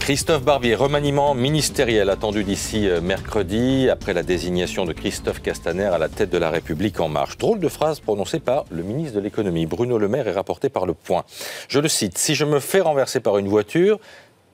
Christophe Barbier, remaniement ministériel attendu d'ici mercredi, après la désignation de Christophe Castaner à la tête de La République En Marche. Drôle de phrase prononcée par le ministre de l'économie, Bruno Le Maire, est rapportée par Le Point. Je le cite, « Si je me fais renverser par une voiture,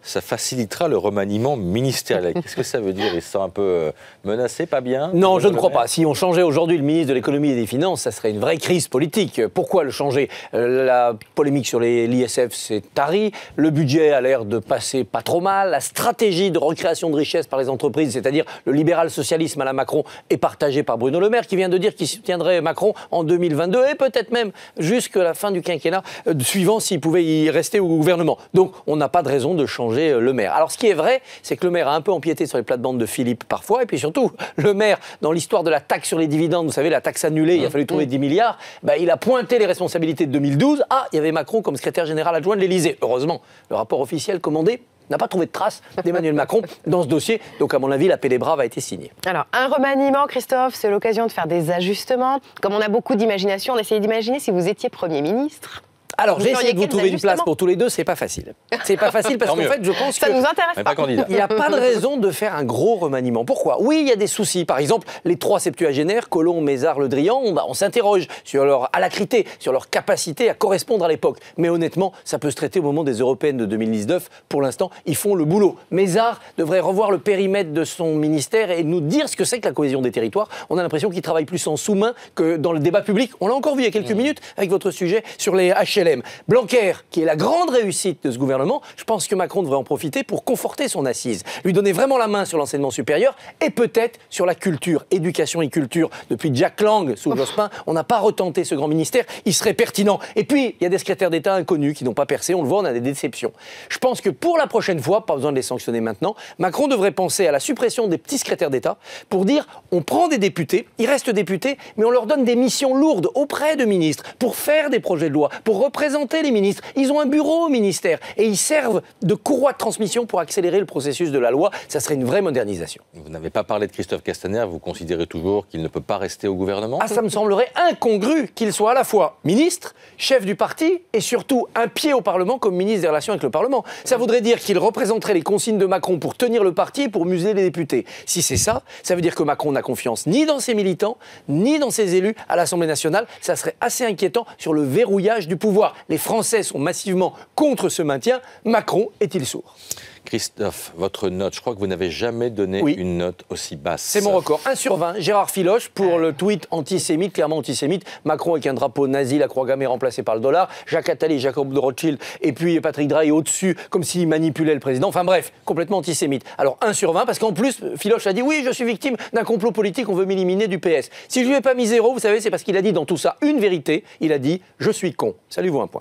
ça facilitera le remaniement ministériel ». Qu'est-ce que ça veut dire? Ils se sentent un peu menacés, pas bien? Non, je ne crois pas. Si on changeait aujourd'hui le ministre de l'économie et des finances, ça serait une vraie crise politique. Pourquoi le changer? La polémique sur l'ISF s'est tarie, le budget a l'air de passer pas trop mal, la stratégie de recréation de richesse par les entreprises, c'est-à-dire le libéral-socialisme à la Macron, est partagée par Bruno Le Maire, qui vient de dire qu'il soutiendrait Macron en 2022 et peut-être même jusqu'à la fin du quinquennat suivant s'il pouvait y rester au gouvernement. Donc on n'a pas de raison de changer Le Maire. Alors ce qui est vrai, c'est que Le Maire a un peu empiété sur les plates-bandes de Philippe parfois, et puis surtout, Le Maire, dans l'histoire de la taxe sur les dividendes, vous savez, la taxe annulée, il a fallu trouver 10 milliards, il a pointé les responsabilités de 2012. Ah, il y avait Macron comme secrétaire général adjoint de l'Élysée. Heureusement, le rapport officiel commandé n'a pas trouvé de trace d'Emmanuel Macron dans ce dossier. Donc, à mon avis, la paix des braves a été signée. Alors, un remaniement, Christophe, c'est l'occasion de faire des ajustements. Comme on a beaucoup d'imagination, on essaye d'imaginer si vous étiez Premier ministre. Alors, j'ai essayé de vous trouver une place pour tous les deux, c'est pas facile. C'est pas facile parce qu'en fait, je pense ça que... nous intéresse pas. Il n'y a pas de raison de faire un gros remaniement. Pourquoi? Oui, il y a des soucis. Par exemple, les trois septuagénaires, Collomb, Mézard, Le Drian, on s'interroge sur leur alacrité, sur leur capacité à correspondre à l'époque. Mais honnêtement, ça peut se traiter au moment des européennes de 2019. Pour l'instant, ils font le boulot. Mézard devrait revoir le périmètre de son ministère et nous dire ce que c'est que la cohésion des territoires. On a l'impression qu'il travaille plus en sous-main que dans le débat public. On l'a encore vu il y a quelques minutes avec votre sujet sur les HLM. Blanquer, qui est la grande réussite de ce gouvernement, je pense que Macron devrait en profiter pour conforter son assise, lui donner vraiment la main sur l'enseignement supérieur et peut-être sur la culture, éducation et culture. Depuis Jack Lang sous Jospin, on n'a pas retenté ce grand ministère, il serait pertinent. Et puis, il y a des secrétaires d'État inconnus qui n'ont pas percé, on le voit, on a des déceptions. Je pense que pour la prochaine fois, pas besoin de les sanctionner maintenant, Macron devrait penser à la suppression des petits secrétaires d'État pour dire, on prend des députés, ils restent députés, mais on leur donne des missions lourdes auprès de ministres pour faire des projets de loi, pour représenter les ministres. Ils ont un bureau au ministère et ils servent de courroie de transmission pour accélérer le processus de la loi. Ça serait une vraie modernisation. Vous n'avez pas parlé de Christophe Castaner, vous considérez toujours qu'il ne peut pas rester au gouvernement? Ah, ça me semblerait incongru qu'il soit à la fois ministre, chef du parti et surtout un pied au Parlement comme ministre des Relations avec le Parlement. Ça voudrait dire qu'il représenterait les consignes de Macron pour tenir le parti et pour museler les députés. Si c'est ça, ça veut dire que Macron n'a confiance ni dans ses militants, ni dans ses élus à l'Assemblée nationale. Ça serait assez inquiétant sur le verrouillage du pouvoir. Les Français sont massivement contre ce maintien. Macron est-il sourd? Christophe, votre note, je crois que vous n'avez jamais donné une note aussi basse. C'est mon record, 1 sur 20. Gérard Filoche pour le tweet antisémite, clairement antisémite. Macron avec un drapeau nazi, la croix gammée remplacée par le dollar. Jacques Attali, Jacob de Rothschild et puis Patrick Drahi au-dessus, comme s'il manipulait le président. Enfin bref, complètement antisémite. Alors 1 sur 20, parce qu'en plus, Filoche a dit oui, je suis victime d'un complot politique, on veut m'éliminer du PS. Si je lui ai pas mis 0, vous savez, c'est parce qu'il a dit dans tout ça une vérité. Il a dit, je suis con. Salut vous un point.